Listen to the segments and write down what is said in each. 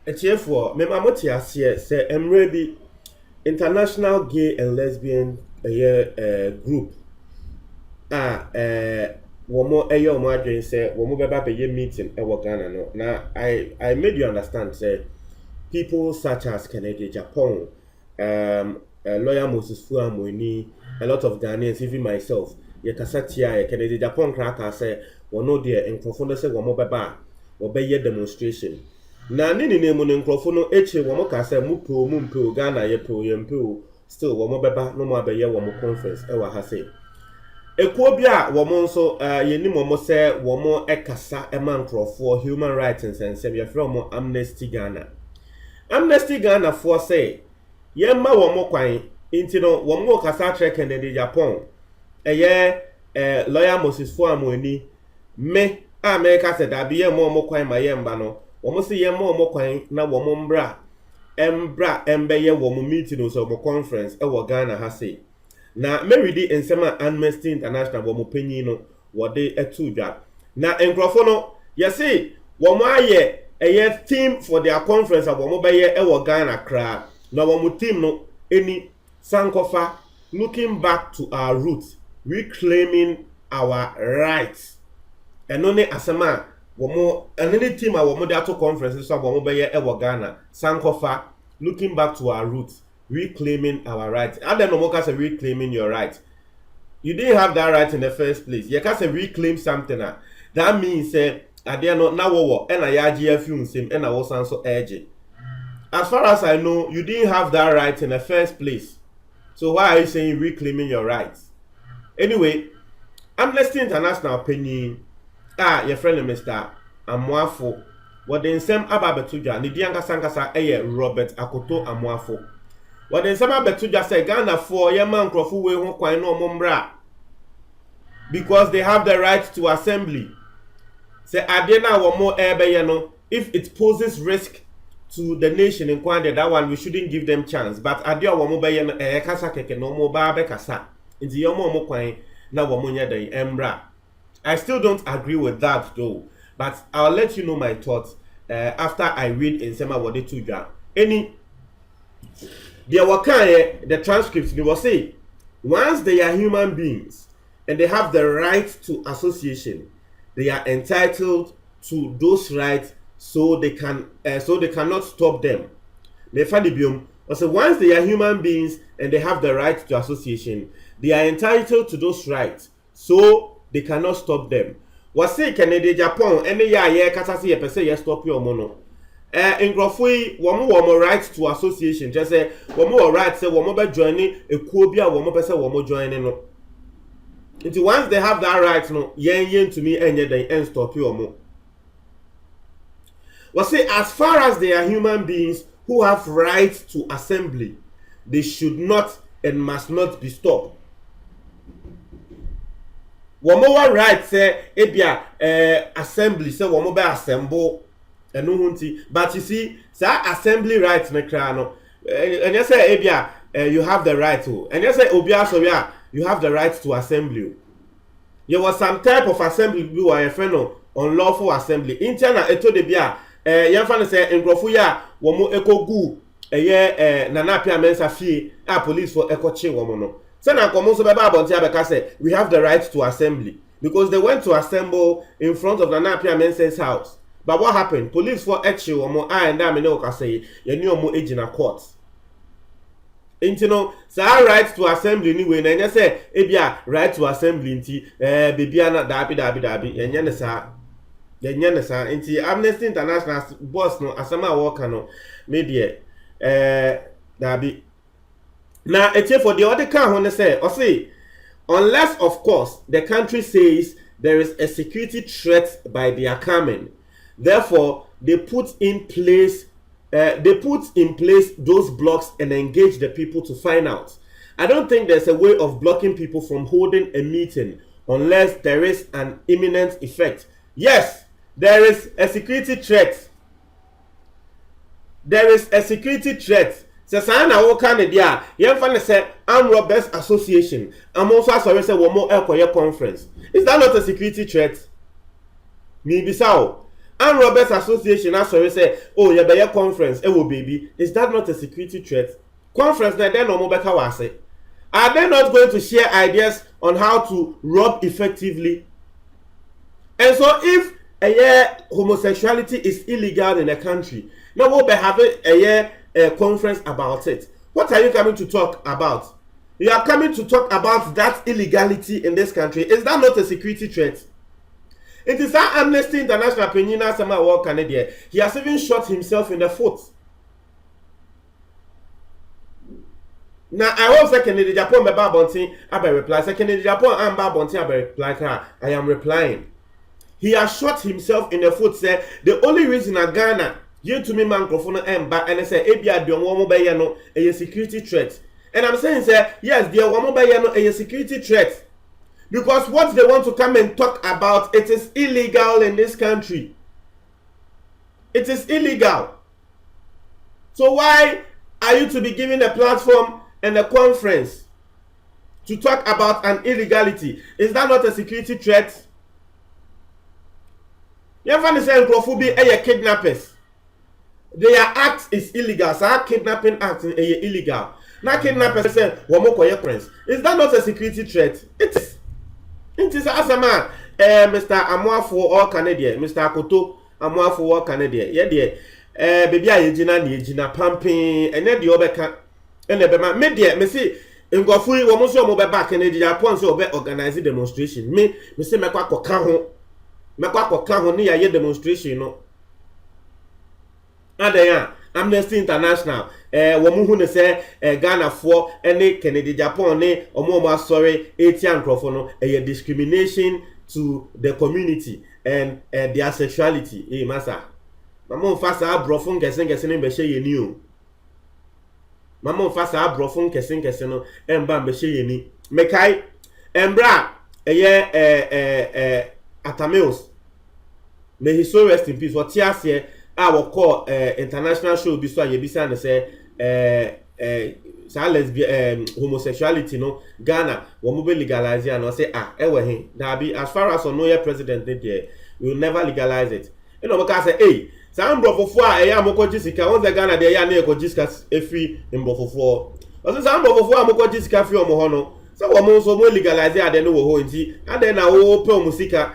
Therefore, me mamoti asie say emre bi International Gay and Lesbian group womo womo adwen say womo beba be meeting e wo Ghana no. Na I made you understand say people such as Kennedy Japan, lawyer Moses Fuamoni, a lot of Ghanaians, even myself, Yakasatia, Kennedy Japan cracker say, one no dear, and Crofono say, one more baba, or be demonstration. Na nini name on Crofono, Eche, one more cassa, Mumpo, Ghana, Yempo, still one more baba, no more be one more conference, ewa hase. Ekwobia womonso yeni momo se womo ekasa emankro for human rights and sense we from Amnesty Ghana. Amnesty Ghana for say yemma womo kwan inti no womo kasa trek Kennedy Japan lawyer Moses Fuamoni me America said that be yemma kwan ma yemba no womo se yemma kwan na womo mbra embeye womo meeting so mo conference e wo Ghana ha say. Na meridi ensema Amnesty International womo panyin no wode etudwa na enkrofo no yesi womo aye theme for their conference womo beye e Ghana kra na womo team no any sankofa looking back to our roots, reclaiming our rights. Eno ne asema womo any team womo dey to conference so womo beye e Ghana sankofa looking back to our roots, reclaiming our rights. I don't know what reclaiming your rights. You didn't have that right in the first place. You can't say reclaim something. That means say I dare not now what and I GFU same and I was also edgy. As far as I know, you didn't have that right in the first place. So why are you saying reclaiming your rights? Anyway, Amnesty International opinion your friend Mr. Amoafo what the same ababetuja ni dianga sankasa Robert Akoto Amoafo. What the same ababetuja say Ghana for yeman krofu we ho kwan no mombra because they have the right to assembly. Say adena wo mo ebe no if it poses risk to the nation in Kwande, that one we shouldn't give them chance. But adia wo mo be no kasa keke no mo ba be kasa. Inti yo mo kwan na wo mo nya den embra. I still don't agree with that though. But I'll let you know my thoughts after I read in Sema Wode Tuja. There were the transcripts they will say once they are human beings and they have the right to association, they are entitled to those rights so they cannot stop them. Also, once they are human beings and they have the right to association, they are entitled to those rights so they cannot stop them. Was say Kennedy Japan any year kasa say per se stop your mono. Nkrofo womo right to association just say womo right say womo be join ekuo bia womo be say womo join no. Until once they have that right no yen to me enye den and stop your mo. Was say as far as they are human beings who have right to assembly, they should not and must not be stopped. Womo right say ebia assembly say womo be assemble enu hunti but you see say assembly right na kra no and you say ebia you have the right to and you say obia so you have the right to assembly. There was some type of assembly we were friend unlawful assembly interna eto de bia yemfa say nkrofo ya womo ekogu nana pia mensa fie police for ekoche womo no. We have the right to assembly because they went to assemble in front of Nana Pia Mensah's house. But what happened? Police for Echi or and I say you knew more age in a court. Intino, so our right to assembly anyway, and you say, Ebia, right to assembly inti, Bibiana dabi, and Yanasa, inti Amnesty International boss no, Asama Walker no, maybe, dabi. Now, it's for the other car when they say, unless of course the country says there is a security threat by their coming, therefore they put in place those blocks and engage the people to find out. I don't think there's a way of blocking people from holding a meeting unless there is an imminent effect. Yes, there is a security threat. There is a security threat. Say na wo ka ne dia yemfa ne say Armed Robbers Association amonso asori say wo mo ekoye conference. Is that not a security threat? Me bisao Armed Robbers Association asori say oh ye be conference e wo baby. Is that not a security threat? Conference na den no mo beka wase. Are they not going to share ideas on how to rob effectively? And so if homosexuality is illegal in a country, now we'll be having a conference about it. What are you coming to talk about? You are coming to talk about that illegality in this country. Is that not a security threat? It is that Amnesty International Penina Sama War Canadian. He has even shot himself in the foot. Now I hope second in Japan be Bontin I reply. Second in Japan and Bontin I reply. I am replying. He has shot himself in the foot. Say the only reason I Ghana you to me microphone and back and say Abia Dion Womo Bayano a security threat. And I'm saying say yes, the Womo Bayano a security threat. Because what they want to come and talk about, it is illegal in this country. It is illegal. So why are you to be given a platform and a conference to talk about an illegality? Is that not a security threat? You ever say Nkrofubi kidnappers? Their act is illegal. So our kidnapping act is illegal. Now kidnappers say womo prince. Is that not a security threat? It is. It is as a man, Mr. Amoafo or Canadian, Mr. Akoto Amoafo or Canadian. Yeah, dear. Baby, I yejina pumping, and then the other and the man, media, me see. In Gofui, Womoso mobile back and the Japan so be organizing demonstration. Me say me kwa kaho. Me kwa kaho ni ya demonstration no. Adaya Amnesty International womu hu ne say Ghana for any Kennedy Japan ne omo sorry etian crofo no discrimination to the community and their sexuality masa mama fasa abrofo kesen ne be hye yeni o mama fasa abrofo kesen no emba be hye yeni mekai embra Atameus may he so rest in peace what here we call international show bi so a yebisa ne say lesbian homosexuality no Ghana wo mo be legalize and say ewe hin da bi as far as no president there we will never legalize it you know because say hey some brofofo amoko jisika won the Ghana there ya na ekojisika efi mbofofo also some brofofo amoko jisika fi omo ho no so wo mo so mo legalize ade no wo ho nti ade na wo pe omusika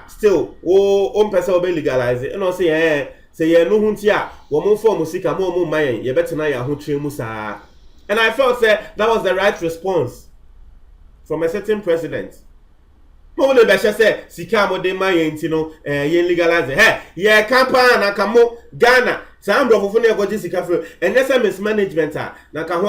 still wo mpese wo be legalize you know say say ye no hunti a wo mo form sika mo mayen ye betena ya ho tren mu saa. And I felt that was the right response from a certain president. Mo le be say sika mo de mayen ti no ye legalize ye campaign na ka mo Ghana some brofofo na ekoji sika fro enese mismanagement na ka ho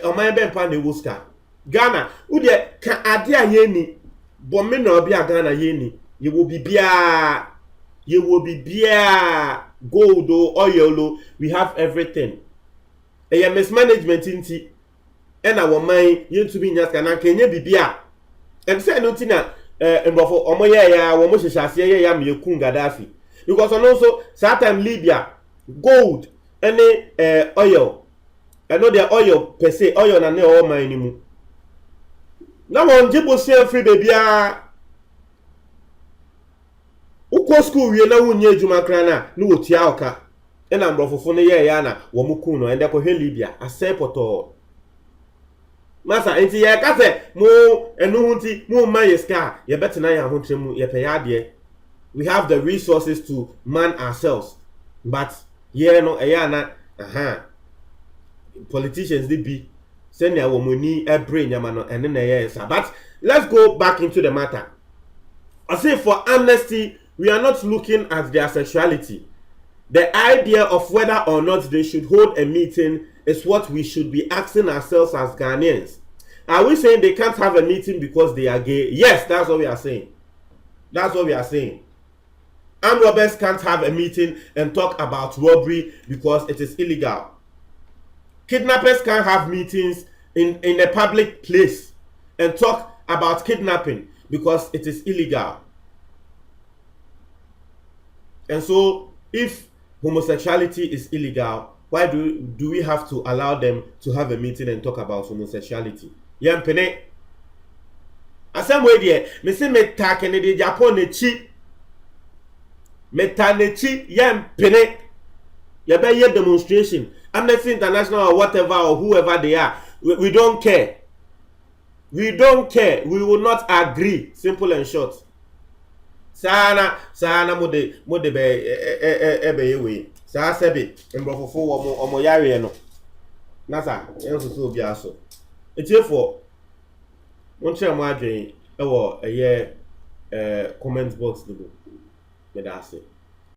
oman be mpa na wuska Ghana u de ka ade a ye ni bo me na obi a Ghana ye ni ye wo bibia gold or oil, we have everything. A mismanagement inti, and our mind, you to be just can Kenya bibia. And say no tina, and before Omoya, Womosha, Yam Yukun Gaddafi. Because also, certain Libya, gold, any oil. I know the oil per se, oil and no mine anymore. Now on Jibo say free baby. Uko school we na wunye adwuma krana na wotia oka e na mbrofofo ne ye ya na wo muku no ende ko hwe Libya asepoto masa enti ye ka se mo enu hunti mo ma yeska ye betena ya hotremu ye pe ya de we have the resources to man ourselves but ye no e ya na politicians they be send ya wo moni e brain yama no ene na ye sa. But let's go back into the matter. I say for Amnesty, we are not looking at their sexuality. The idea of whether or not they should hold a meeting is what we should be asking ourselves as Ghanaians. Are we saying they can't have a meeting because they are gay? Yes, that's what we are saying. That's what we are saying. Armed robbers can't have a meeting and talk about robbery because it is illegal. Kidnappers can't have meetings in a public place and talk about kidnapping because it is illegal. And so, if homosexuality is illegal, Why do we have to allow them to have a meeting and talk about homosexuality? Yem pene. Asem we there, me say me ta Kennedy Japan echi. Me ta nechi yem pene. You better hear demonstration. Amnesty International or whatever or whoever they are. We don't care. We don't care. We will not agree. Simple and short. Sana mode be yewe. Sa sebi mbrofofo omo yare no. Nasa enso so obi aso. Etiefo won chere mo adwen e wo eye comment box no. Me da ase.